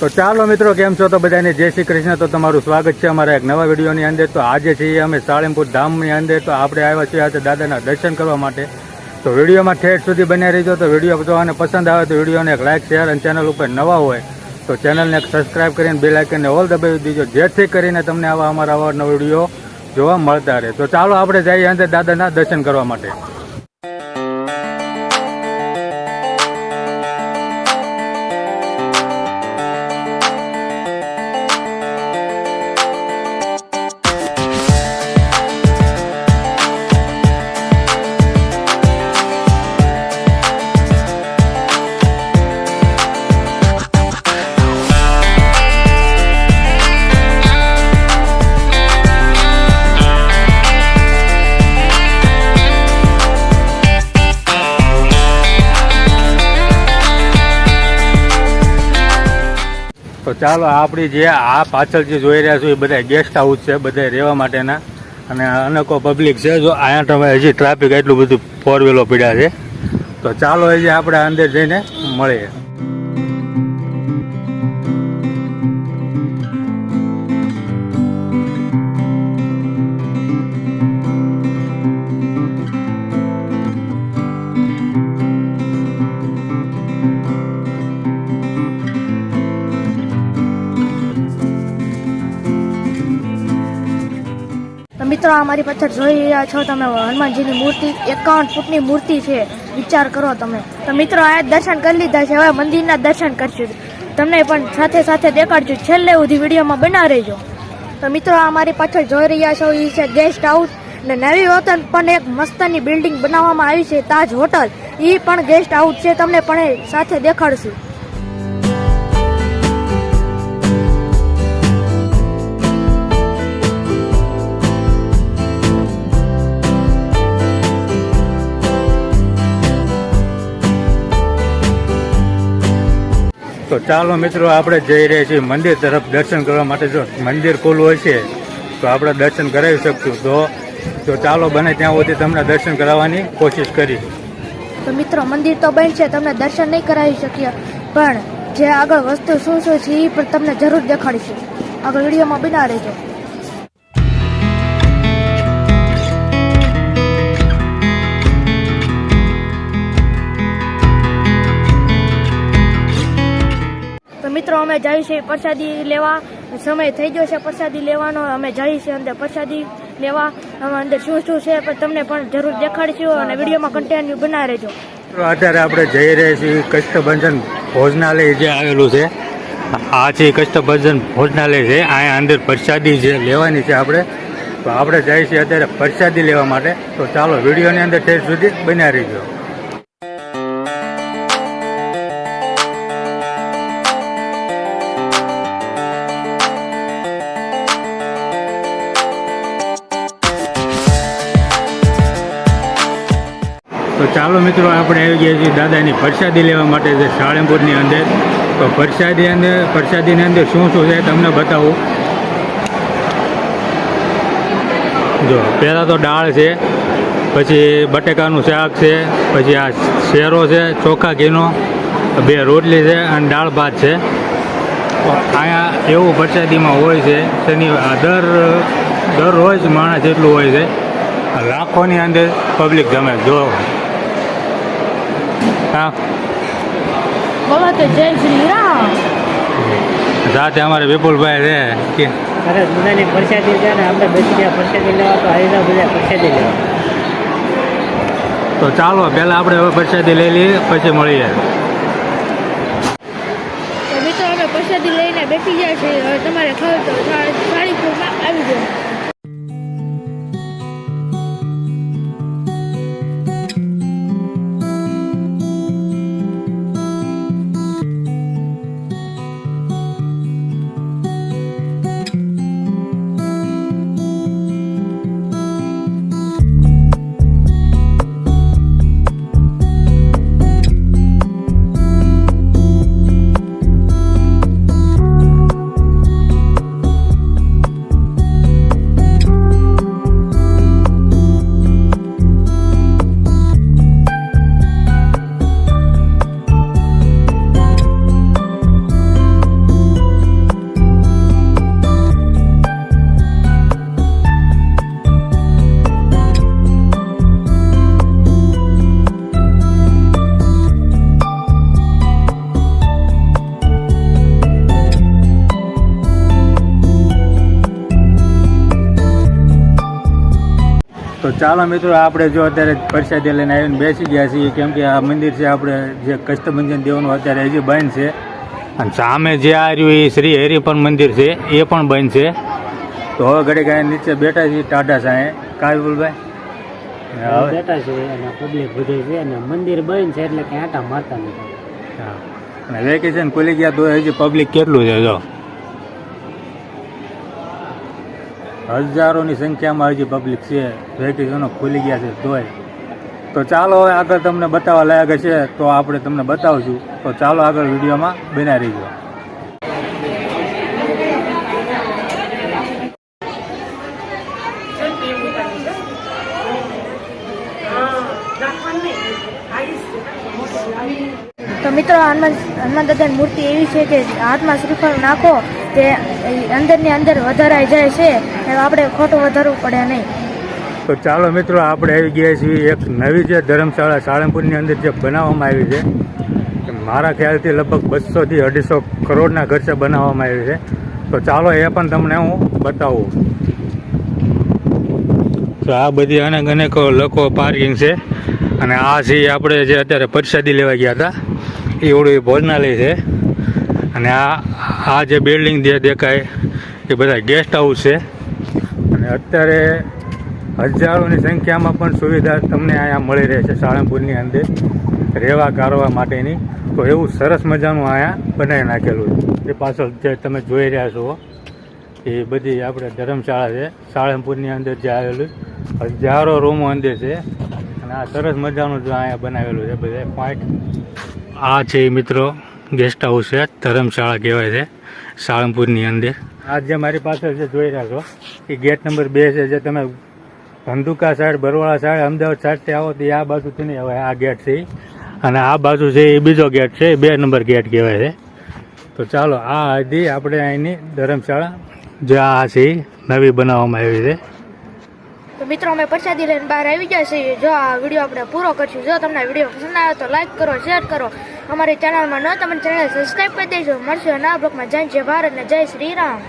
તો ચાલો મિત્રો, કેમ છો? તો બધાને જય શ્રી કૃષ્ણ. તો તમારું સ્વાગત છે અમારા એક નવા વિડીયોની અંદર. તો આજે છીએ અમે સાળંગપુર ધામની અંદર. તો આપણે આવ્યા છીએ આજે દાદાના દર્શન કરવા માટે. તો વિડીયોમાં ઠેઠ સુધી બન્યા રહીજો. તો વિડીયો જોવાને પસંદ આવે તો વિડીયોને એક લાઇક, શેર અને ચેનલ ઉપર નવા હોય તો ચેનલને એક સબસ્ક્રાઇબ કરીને બેલ આઇકનને ઓલ દબાવી દીજો, જેથી કરીને તમને આવા અમારા અવારનવા વિડીયો જોવા મળતા રહે. તો ચાલો આપણે જઈએ અંદર દાદાના દર્શન કરવા માટે. તો ચાલો, આપણી જે આ પાછળ જે જોઈ રહ્યા છો એ બધા ગેસ્ટ હાઉસ છે, બધા રહેવા માટેના, અને અનેકો પબ્લિક છે. જો અહીંયા તમે હજી ટ્રાફિક એટલું બધું ફોર વ્હીલો પીડ્યા છે. તો ચાલો હજી આપણે અંદર જઈને મળીએ. મિત્રો, અમારી પાછળ જોઈ રહ્યા છો તમે હનુમાનજીની મૂર્તિ, 51 ફૂટની મૂર્તિ છે. વિચાર કરો તમે. તો મિત્રો, આ દર્શન કરી લીધા છે, હવે મંદિરના દર્શન કરશું. તમને પણ સાથે સાથે દેખાડશું. છેલ્લે સુધી વિડીયોમાં બના રહેજો. તો મિત્રો, અમારી પાછળ જોઈ રહ્યા છો એ છે ગેસ્ટ હાઉસ, અને નવી વતન પણ એક મસ્તની બિલ્ડિંગ બનાવવામાં આવી છે, તાજ હોટલ. એ પણ ગેસ્ટ હાઉસ છે, તમને પણ સાથે દેખાડશું. તો ચાલો મિત્રો, આપણે જઈ રહ્યા છીએ મંદિર તરફ દર્શન કરવા માટે. જો મંદિર ખુલ્લું હશે તો આપણે દર્શન કરાવી શકશું. તો ચાલો, બને ત્યાં સુધી તમને દર્શન કરાવવાની કોશિશ કરી. તો મિત્રો, મંદિર તો બંધ છે, તમને દર્શન નહીં કરાવી શકીએ, પણ જે આગળ વસ્તુ શું શું છે એ પણ તમને જરૂર દેખાડીશું. આગળ વિડીયોમાં બના રહેજો. મિત્રો, અમે જઈએ છીએ પ્રસાદી લેવા. સમય થઈ ગયો છે પ્રસાદી લેવાનો. અમે જઈએ છીએ અંદર પ્રસાદી લેવા. અમે અંદર શું શું છે પણ તમને પણ જરૂર દેખાડીશું, અને વિડીયોમાં કન્ટિન્યુ બનાવી રહેજો. અત્યારે આપણે જઈ રહ્યા છીએ કષ્ટભંજન ભોજનાલય જે આવેલું છે. આ છે કષ્ટભંજન ભોજનાલય છે. અહીંયા અંદર પ્રસાદી જે લેવાની છે આપણે. તો આપણે જઈએ છીએ અત્યારે પ્રસાદી લેવા માટે. તો ચાલો, વિડીયોની અંદર ઠેર સુધી બન્યા રહીજો. તો ચાલો મિત્રો, આપણે આવી ગયા છીએ દાદાની પ્રસાદી લેવા માટે છે સાળંગપુરની અંદર. તો પ્રસાદીની અંદર શું શું છે તમને બતાવું. જો પહેલાં તો દાળ છે, પછી બટેકાનું શાક છે, પછી આ શેરો છે, ચોખા ઘીનો, 2 રોટલી છે અને દાળ ભાત છે. તો અહીંયા એવું પ્રસાદીમાં હોય છે, દર રોજ માણસ એટલું હોય છે, લાખોની અંદર પબ્લિક જમે. જો હા, બોલો તો જય શ્રી રામ. સાથે અમારે વિપુલભાઈ છે કે સરસ બધાની પ્રસાદી છે ને, આપણે બેસી ગયા પ્રસાદી લેવા. તો આવી બધા પ્રસાદી લેવા. તો ચાલો, પહેલાં આપણે હવે પ્રસાદી લઈ લઈએ, પછી મળીએ. તો મિત્રો, અમે પ્રસાદી લઈને બેસી ગયા છીએ. હવે તમારે ખાવ તો સાળીપુરમાં આવી જાય. તો ચાલો મિત્રો, આપણે જો અત્યારે પ્રસાદી લઈને આવીને બેસી ગયા છીએ, કેમ કે આ મંદિર છે આપણે જે કષ્ટભંજન દેવનું અત્યારે હજી બંધ છે. અને સામે જે આ રહ્યું એ શ્રી હરિપન મંદિર છે એ પણ બંધ છે. તો હવે ઘડીક અહીં નીચે બેઠા છીએ ટાટા સાહેબ કાબુલભાઈ. હવે બેઠા છે અને પબ્લિક બધું છે અને મંદિર બંધ છે એટલે ક્યાં આટા મારતા નથી. હા, અને વેકેશન ખુલી ગયા તો હજી પબ્લિક કેટલું છે જો, હજારોની સંખ્યામાં હજી પબ્લિક છે. વેકેશનો ખુલી ગયા છે તોય. તો ચાલો હવે આગળ તમને બતાવવા લાયક છે તો આપણે તમને બતાવશું. તો ચાલો આગળ વિડીયોમાં બન્યા રહીજો. તો મિત્રો હનુમાન દાદાની મૂર્તિ એવી છે કે હાથમાં શ્રીફળ નાખો તે અંદરની અંદર વધારાઈ જાય છે, એટલે આપણે ખોટું વધારવું પડે નહીં. તો ચાલો મિત્રો, આપણે આવી ગયા છીએ એક નવી જે ધર્મશાળા સાળંગપુરની અંદર જે બનાવવામાં આવી છે. મારા ખ્યાલથી લગભગ 200 થી 250 કરોડના ખર્ચે બનાવવામાં આવી છે. તો ચાલો એ પણ તમને હું બતાવું. તો આ બધી અનેક લોકો પાર્કિંગ છે. અને આ છે આપણે જે અત્યારે પ્રસાદી લેવા ગયા હતા એ ઓળું ભોજનાલય છે. અને આ જે બિલ્ડિંગ જે દેખાય એ બધા ગેસ્ટ હાઉસ છે. અને અત્યારે હજારોની સંખ્યામાં પણ સુવિધા તમને અહીંયા મળી રહે છે સાળંગપુરની અંદર રહેવા કરવા માટેની. તો એવું સરસ મજાનું અહીંયા બનાવી નાખેલું છે. એ પાછળ જે તમે જોઈ રહ્યા છો એ બધી આપણે ધર્મશાળા છે સાળંગપુરની અંદર જે આવેલું. હજારો રૂમો અંદર છે. અને આ સરસ મજાનું જો અહીંયા બનાવેલું છે બધે પોઈન્ટ. આ છે મિત્રો ગેસ્ટ હાઉસ છે, ધર્મશાળા કહેવાય છે સાળંગપુરની અંદર. આ જે મારી પાછળ જે જોઈ રહ્યા છો એ ગેટ નંબર 2 છે. જે તમે ધંધુકા સાઈડ, બરવાળા સાઈડ, અમદાવાદ સાઈડથી આવો તો આ બાજુથી નહીં હવે આ ગેટ છે. અને આ બાજુ છે એ બીજો ગેટ છે, 2 નંબર ગેટ કહેવાય છે. તો ચાલો, આ હતી આપણે અહીંની ધર્મશાળા જે આ છે નવી બનાવવામાં આવી છે. તો મિત્રો, અમે પ્રસાદી લઈને બહાર આવી ગયા છીએ. જો આ વિડીયો આપણે પૂરો કરશું. જો તમને વિડીયો પસંદ આવ્યો તો લાઈક કરો, શેર કરો. અમારી ચેનલમાં ન તમે ચેનલ સબસ્ક્રાઈબ કરી દેજો. મળશે નવા બ્લોગમાં. જય ભારત ને જય શ્રી રામ.